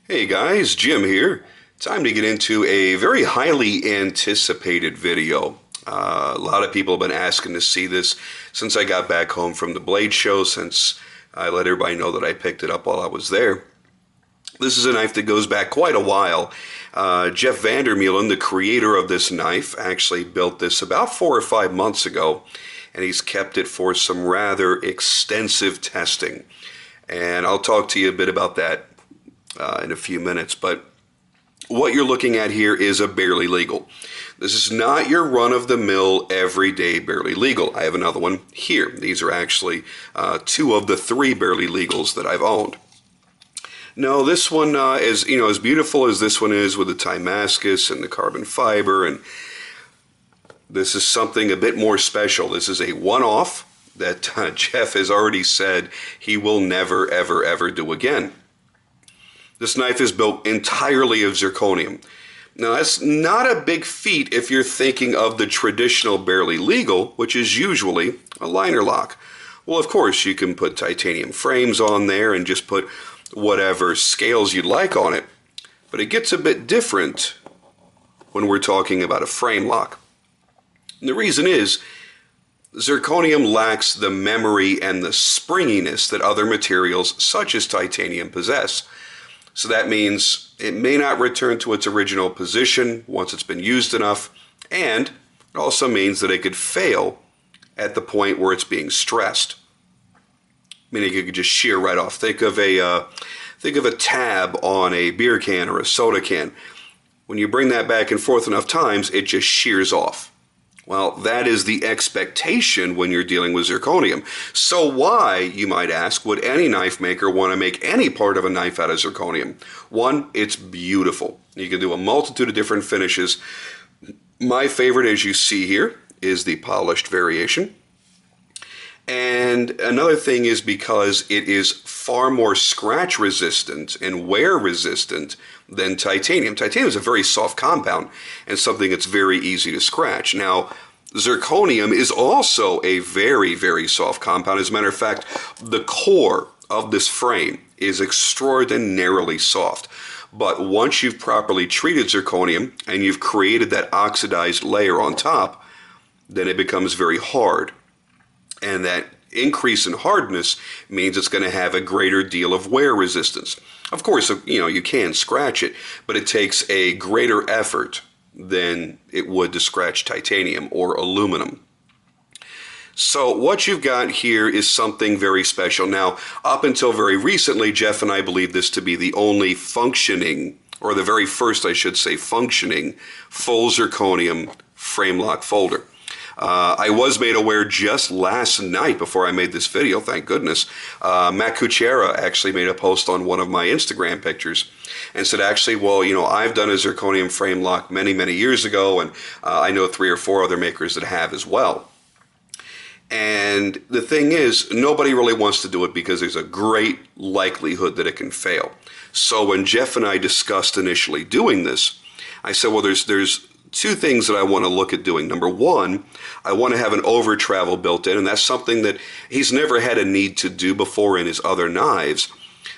Hey guys, Jim here. Time to get into a very highly anticipated video. A lot of people have been asking to see this since I got back home from the Blade Show, since I let everybody know that I picked it up while I was there. This is a knife that goes back quite a while. Jeff VanderMeulen, the creator of this knife, actually built this about 4 or 5 months ago, and he's kept it for some rather extensive testing. And I'll talk to you a bit about that in a few minutes, but what you're looking at here is a barely legal. This is not your run-of-the-mill everyday barely legal. I have another one here. These are actually 2 of the 3 barely legals that I've owned. No, this one is, as beautiful as this one is with the Damascus and the carbon fiber, and this is something a bit more special. This is a one-off that Jeff has already said he will never, ever, ever do again. This knife is built entirely of zirconium. Now, that's not a big feat if you're thinking of the traditional barely legal, which is usually a liner lock. Well, of course, you can put titanium frames on there and just put whatever scales you'd like on it. But it gets a bit different when we're talking about a frame lock. And the reason is, zirconium lacks the memory and the springiness that other materials such as titanium possess. So that means it may not return to its original position once it's been used enough, and it also means that it could fail at the point where it's being stressed. Meaning it could just shear right off. Think of a tab on a beer can or a soda can. When you bring that back and forth enough times, it just shears off. Well, that is the expectation when you're dealing with zirconium. So why, you might ask, would any knife maker want to make any part of a knife out of zirconium? One, it's beautiful. You can do a multitude of different finishes. My favorite, as you see here, is the polished variation. And another thing is because it is far more scratch resistant and wear resistant than titanium. Titanium is a very soft compound and something that's very easy to scratch. Now, zirconium is also a very, very soft compound. As a matter of fact, the core of this frame is extraordinarily soft. But once you've properly treated zirconium and you've created that oxidized layer on top, then it becomes very hard. And that increase in hardness means it's going to have a greater deal of wear resistance. Of course, you can scratch it, but it takes a greater effort than it would to scratch titanium or aluminum. So what you've got here is something very special. Now, up until very recently, Jeff and I believed this to be the only functioning, or the very first, I should say, functioning full zirconium frame lock folder. I was made aware just last night before I made this video, thank goodness. Matt Kuchera actually made a post on one of my Instagram pictures and said, actually, well, I've done a zirconium frame lock many, many years ago, and I know 3 or 4 other makers that have as well. And the thing is, nobody really wants to do it because there's a great likelihood that it can fail. So when Jeff and I discussed initially doing this, I said, well, there's 2 things that I want to look at doing. Number 1, I want to have an overtravel built in, and that's something that he's never had a need to do before in his other knives.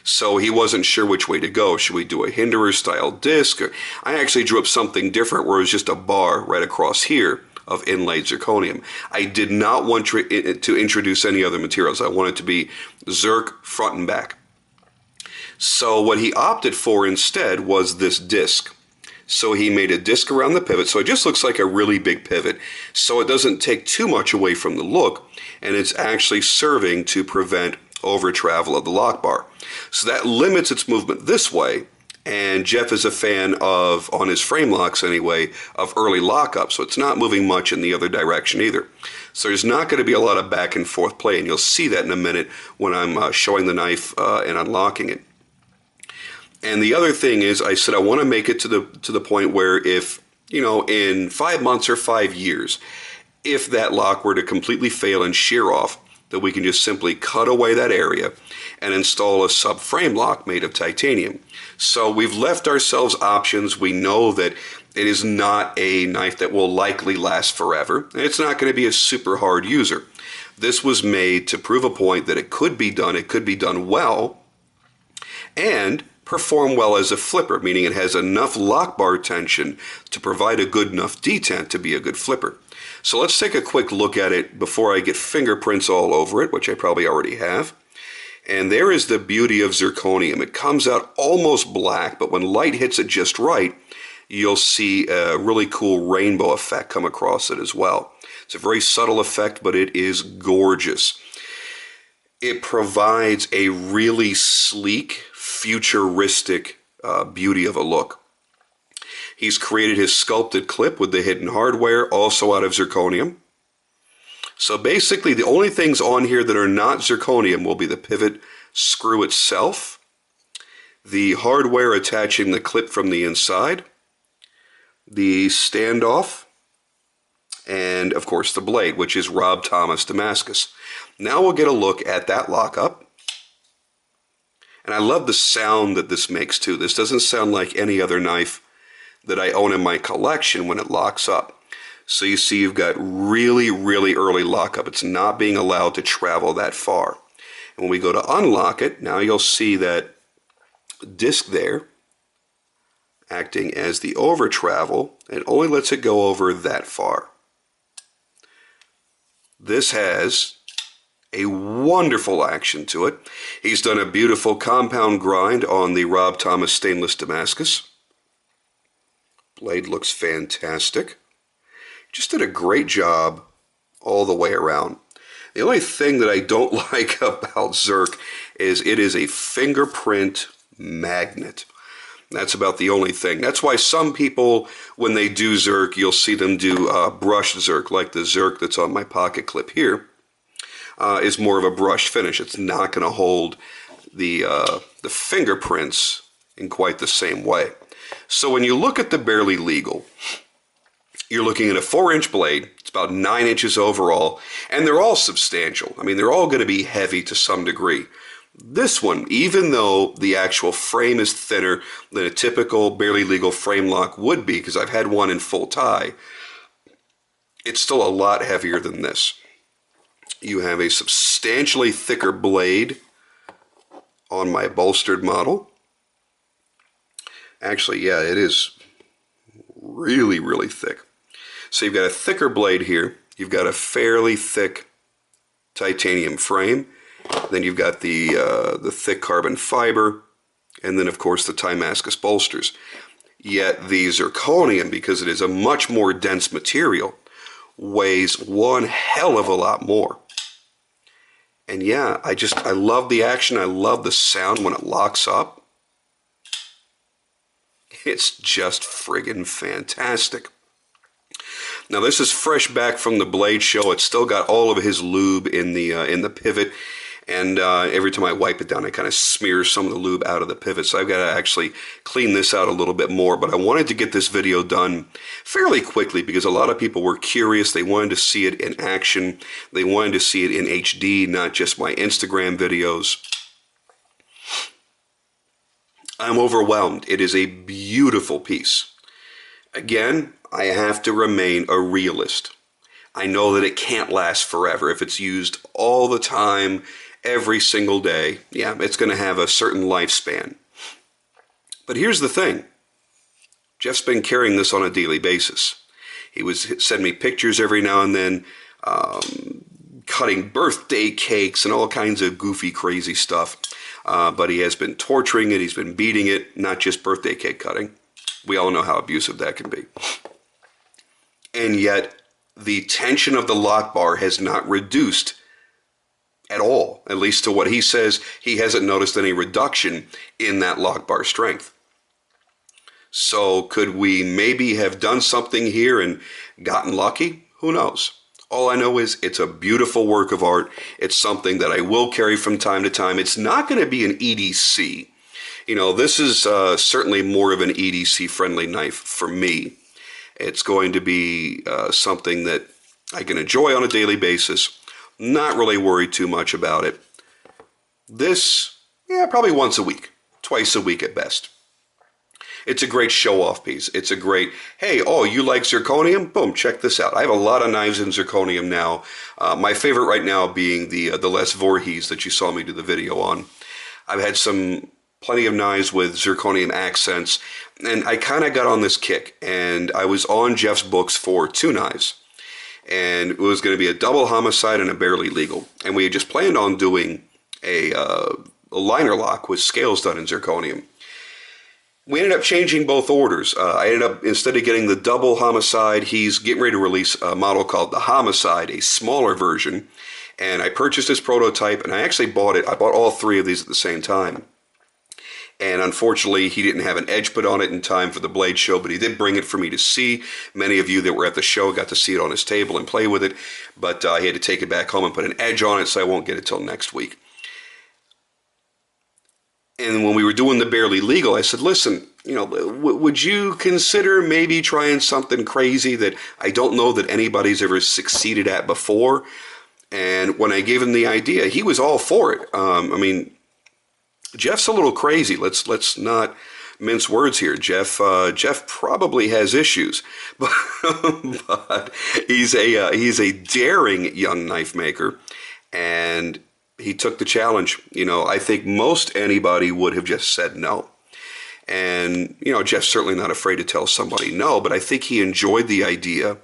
So he wasn't sure which way to go. Should we do a Hinderer style disc? Or I actually drew up something different where it was just a bar right across here of inlaid zirconium. I did not want to introduce any other materials. I wanted it to be Zirc front and back. So what he opted for instead was this disc. So he made a disc around the pivot, so it just looks like a really big pivot. So it doesn't take too much away from the look, and it's actually serving to prevent over travel of the lock bar. So that limits its movement this way, and Jeff is a fan of, on his frame locks anyway, of early lockup, so it's not moving much in the other direction either. So there's not going to be a lot of back and forth play, and you'll see that in a minute when I'm showing the knife and unlocking it. And the other thing is, I said I want to make it to the point where if, in 5 months or 5 years, if that lock were to completely fail and shear off, that we can just simply cut away that area and install a sub-frame lock made of titanium. So we've left ourselves options. We know that it is not a knife that will likely last forever, and it's not going to be a super hard user. This was made to prove a point that it could be done well, and perform well as a flipper, meaning it has enough lock bar tension to provide a good enough detent to be a good flipper. So let's take a quick look at it before I get fingerprints all over it, which I probably already have. And there is the beauty of zirconium. It comes out almost black, but when light hits it just right, you'll see a really cool rainbow effect come across it as well. It's a very subtle effect, but it is gorgeous. It provides a really sleek, futuristic beauty of a look. He's created his sculpted clip with the hidden hardware, also out of zirconium. So basically, the only things on here that are not zirconium will be the pivot screw itself, the hardware attaching the clip from the inside, the standoff, and of course the blade, which is Rob Thomas Damascus. Now we'll get a look at that lockup. And I love the sound that this makes too. This doesn't sound like any other knife that I own in my collection when it locks up. So you see you've got really, really early lockup. It's not being allowed to travel that far. And when we go to unlock it, now you'll see that disc there acting as the overtravel, and only lets it go over that far. This has a wonderful action to it. He's done a beautiful compound grind on the Rob Thomas stainless Damascus. Blade looks fantastic. Just did a great job all the way around. The only thing that I don't like about Zirc is it is a fingerprint magnet. That's about the only thing. That's why some people, when they do Zirc, you'll see them do brushed Zirc, like the Zirc that's on my pocket clip here, is more of a brushed finish. It's not going to hold the fingerprints in quite the same way. So when you look at the Barely Legal, you're looking at a 4-inch blade. It's about 9 inches overall, and they're all substantial. I mean, they're all going to be heavy to some degree. This one, even though the actual frame is thinner than a typical Barely Legal Framelock would be, because I've had one in full tie, it's still a lot heavier than this. You have a substantially thicker blade on my bolstered model. Actually, yeah, it is really, really thick. So you've got a thicker blade here. You've got a fairly thick titanium frame. Then you've got the thick carbon fiber, and then of course the Damascus bolsters. Yet the zirconium, because it is a much more dense material, weighs one hell of a lot more. And yeah, I love the action. I love the sound when it locks up. It's just friggin' fantastic. Now this is fresh back from the blade show. It's still got all of his lube in the pivot, and every time I wipe it down, I kind of smear some of the lube out of the pivot. So I've got to actually clean this out a little bit more. But I wanted to get this video done fairly quickly because a lot of people were curious. They wanted to see it in action. They wanted to see it in HD, not just my Instagram videos. I'm overwhelmed. It is a beautiful piece. Again, I have to remain a realist. I know that it can't last forever. If it's used all the time, every single day, yeah, it's going to have a certain lifespan. But here's the thing. Jeff's been carrying this on a daily basis. He would send me pictures every now and then, cutting birthday cakes and all kinds of goofy, crazy stuff. But he has been torturing it. He's been beating it, not just birthday cake cutting. We all know how abusive that can be. And yet, the tension of the lock bar has not reduced at all. At least to what he says, he hasn't noticed any reduction in that lock bar strength. So could we maybe have done something here and gotten lucky? Who knows? All I know is it's a beautiful work of art. It's something that I will carry from time to time. It's not going to be an EDC. You know, this is certainly more of an EDC-friendly knife for me. It's going to be something that I can enjoy on a daily basis. Not really worry too much about it. This, yeah, probably once a week. Twice a week at best. It's a great show-off piece. It's a great, hey, oh, you like zirconium? Boom, check this out. I have a lot of knives in zirconium now. My favorite right now being the Les Voorhees that you saw me do the video on. I've had some plenty of knives with zirconium accents, and I kind of got on this kick, and I was on Jeff's books for 2 knives, and it was going to be a double homicide and a barely legal, and we had just planned on doing a liner lock with scales done in zirconium. We ended up changing both orders. I ended up, instead of getting the double homicide, he's getting ready to release a model called the Homicide, a smaller version. And I purchased his prototype, and I actually bought it. I bought all 3 of these at the same time. And unfortunately, he didn't have an edge put on it in time for the blade show, but he did bring it for me to see. Many of you that were at the show got to see it on his table and play with it, but he had to take it back home and put an edge on it, so I won't get it till next week. And when we were doing the barely legal, I said, listen, you know, would you consider maybe trying something crazy that I don't know that anybody's ever succeeded at before? And when I gave him the idea, he was all for it. I mean, Jeff's a little crazy. Let's not mince words here. Jeff probably has issues, but he's a daring young knife maker, and he took the challenge. You know, I think most anybody would have just said no. And, you know, Jeff's certainly not afraid to tell somebody no, but I think he enjoyed the idea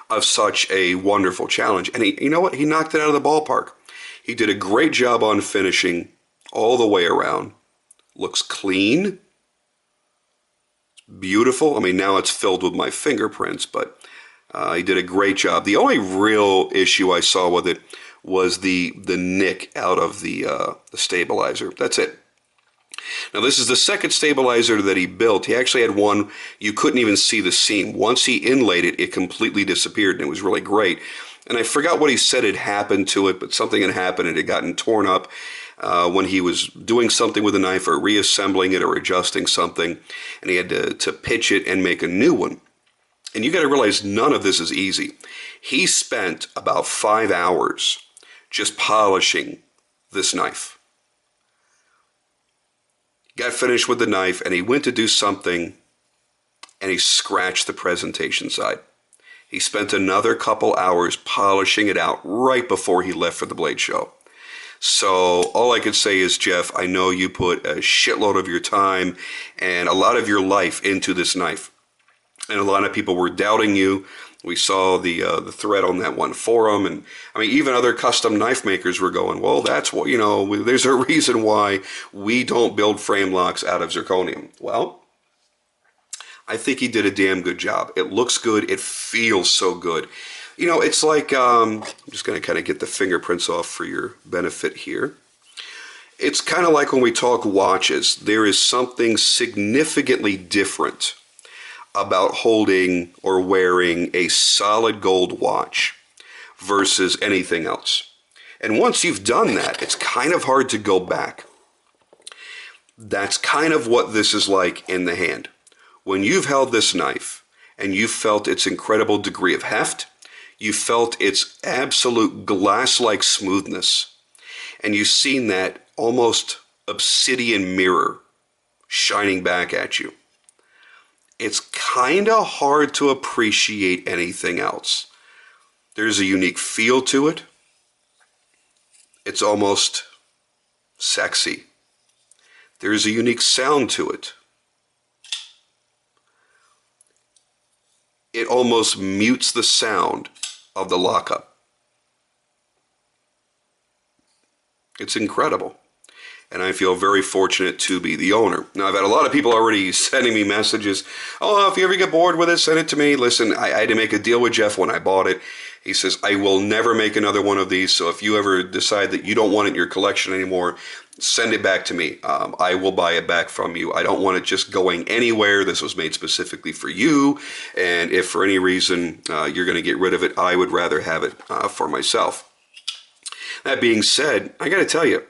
of such a wonderful challenge. And you know what? He knocked it out of the ballpark. He did a great job on finishing all the way around. Looks clean. Beautiful. I mean, now it's filled with my fingerprints, but he did a great job. The only real issue I saw with it was the nick out of the stabilizer. That's it. Now, this is the second stabilizer that he built. He actually had one, you couldn't even see the seam. Once he inlaid it, it completely disappeared, and it was really great. And I forgot what he said had happened to it, but something had happened. It had gotten torn up when he was doing something with a knife or reassembling it or adjusting something, and he had to pitch it and make a new one. And you got to realize none of this is easy. He spent about 5 hours just polishing this knife. Got finished with the knife, and he went to do something, and he scratched the presentation side. He spent another couple hours polishing it out right before he left for the blade show. So all I could say is, Jeff, I know you put a shitload of your time and a lot of your life into this knife. And a lot of people were doubting you. We saw the thread on that one forum, and I mean, even other custom knife makers were going, well, that's what, you know, there's a reason why we don't build frame locks out of zirconium. Well, I think he did a damn good job. It looks good. It feels so good. You know, it's like, I'm just going to kind of get the fingerprints off for your benefit here. It's kind of like when we talk watches. There is something significantly different about holding or wearing a solid gold watch versus anything else. And once you've done that, it's kind of hard to go back. That's kind of what this is like in the hand. When you've held this knife and you felt its incredible degree of heft, you felt its absolute glass-like smoothness, and you've seen that almost obsidian mirror shining back at you, it's kind of hard to appreciate anything else. There's a unique feel to it. It's almost sexy. There's a unique sound to it. It almost mutes the sound of the lockup. It's incredible. And I feel very fortunate to be the owner. Now, I've had a lot of people already sending me messages. Oh, if you ever get bored with it, send it to me. Listen, I had to make a deal with Jeff when I bought it. He says, I will never make another one of these. So if you ever decide that you don't want it in your collection anymore, send it back to me. I will buy it back from you. I don't want it just going anywhere. This was made specifically for you. And if for any reason you're going to get rid of it, I would rather have it for myself. That being said, I got to tell you,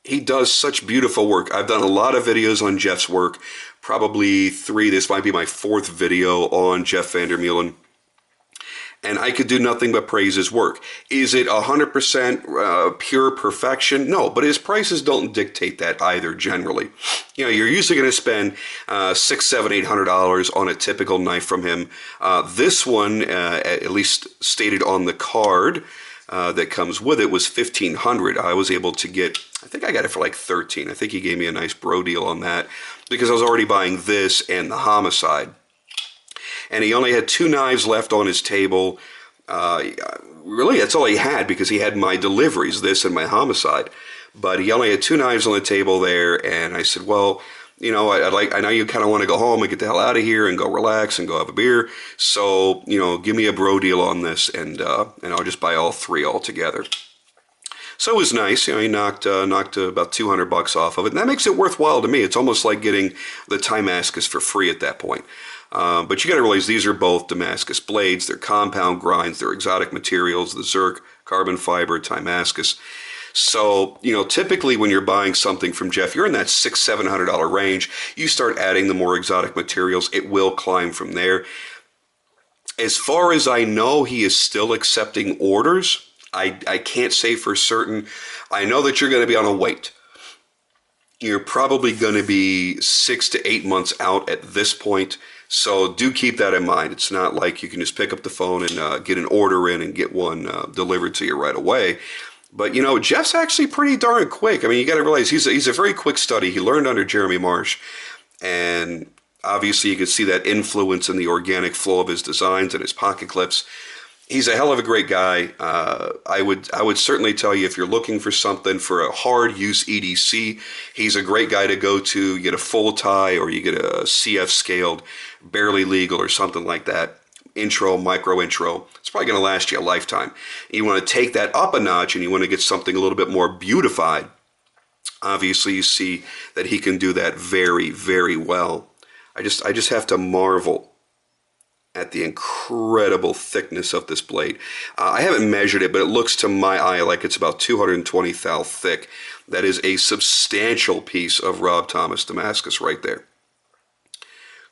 he does such beautiful work. I've done a lot of videos on Jeff's work, probably 3. This might be my 4th video on Jeff VanderMeulen. And I could do nothing but praise his work. Is it 100% pure perfection? No, but his prices don't dictate that either, generally. You know, you're usually going to spend $600, $700, $800 on a typical knife from him. This one, at least stated on the card, that comes with it was $1,500. I was able to get, I think I got it for like $13. I think he gave me a nice bro deal on that because I was already buying this and the Homicide. And he only had 2 knives left on his table. Really, that's all he had because he had my deliveries, this and my Homicide. But he only had 2 knives on the table there, and I said, well, you know, I know you kind of want to go home and get the hell out of here and go relax and go have a beer. So, you know, give me a bro deal on this, and I'll just buy all 3 altogether. So it was nice. You know, he knocked about $200 off of it, and that makes it worthwhile to me. It's almost like getting the Damascus for free at that point. But you got to realize these are both Damascus blades. They're compound grinds. They're exotic materials. The Zirc, carbon fiber, Damascus. So, you know, typically when you're buying something from Jeff, you're in that $600–700 range. You start adding the more exotic materials, it will climb from there. As far as I know, he is still accepting orders. I can't say for certain. I know that you're going to be on a wait. You're probably going to be 6 to 8 months out at this point. So do keep that in mind. It's not like you can just pick up the phone and get an order in and get one delivered to you right away. But, you know, Jeff's actually pretty darn quick. I mean, you got to realize he's a very quick study. He learned under Jeremy Marsh. And obviously you can see that influence in the organic flow of his designs and his pocket clips. He's a hell of a great guy. I would certainly tell you if you're looking for something for a hard use EDC, he's a great guy to go to. You get a full tie or you get a CF scaled, barely legal or something like that. Intro, micro intro. It's probably going to last you a lifetime. You want to take that up a notch and you want to get something a little bit more beautified. Obviously, you see that he can do that very, very well. I just have to marvel at the incredible thickness of this blade. I haven't measured it, but it looks to my eye like it's about 220 thou thick. That is a substantial piece of Rob Thomas Damascus right there.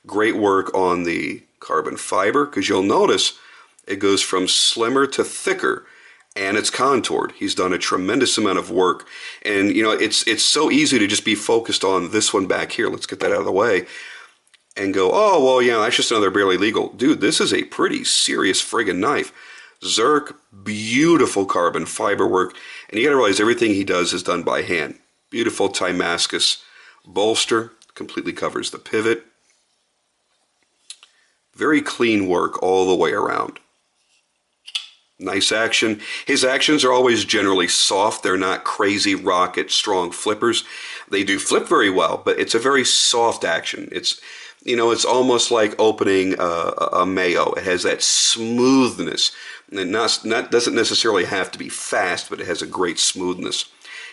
Great work on the carbon fiber, because you'll notice it goes from slimmer to thicker and it's contoured. He's done a tremendous amount of work, and you know it's so easy to just be focused on this one back here. Let's get that out of the way and go, oh well, yeah, that's just another barely legal. Dude, this is a pretty serious friggin' knife. Zirc, beautiful carbon fiber work, and you gotta realize everything he does is done by hand. Beautiful Damascus bolster, completely covers the pivot. Very clean work all the way around. Nice action. His actions are always generally soft. They're not crazy rocket strong flippers. They do flip very well, but it's a very soft action. It's, you know, it's almost like opening a mayo. It has that smoothness. And doesn't necessarily have to be fast, but it has a great smoothness.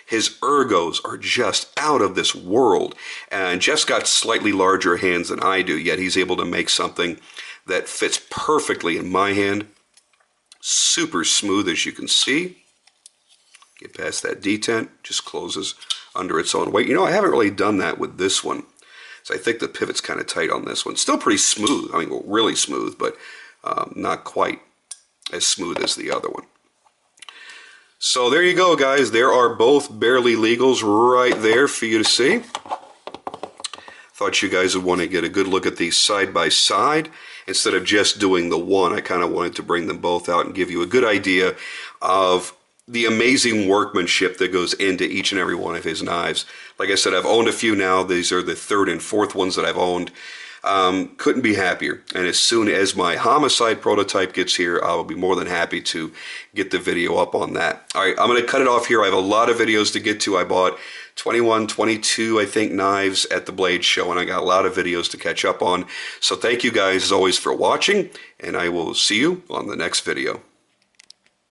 His ergos are just out of this world. And Jeff's got slightly larger hands than I do, yet he's able to make something that fits perfectly in my hand. Super smooth, as you can see. Get past that detent, just closes under its own weight. You know, I haven't really done that with this one. So I think the pivot's kind of tight on this one. Still pretty smooth. I mean, well, really smooth, but not quite as smooth as the other one. So there you go, guys. There are both barely legals right there for you to see. Thought you guys would want to get a good look at these side by side. Instead of just doing the one, I kind of wanted to bring them both out and give you a good idea of the amazing workmanship that goes into each and every one of his knives. Like I said, I've owned a few now. These are the 3rd and 4th ones that I've owned. Couldn't be happier. And as soon as my Homicide prototype gets here, I will be more than happy to get the video up on that. All right, I'm going to cut it off here. I have a lot of videos to get to. I bought 21, 22, I think, knives at the Blade Show, and I got a lot of videos to catch up on. So thank you guys, as always, for watching, and I will see you on the next video.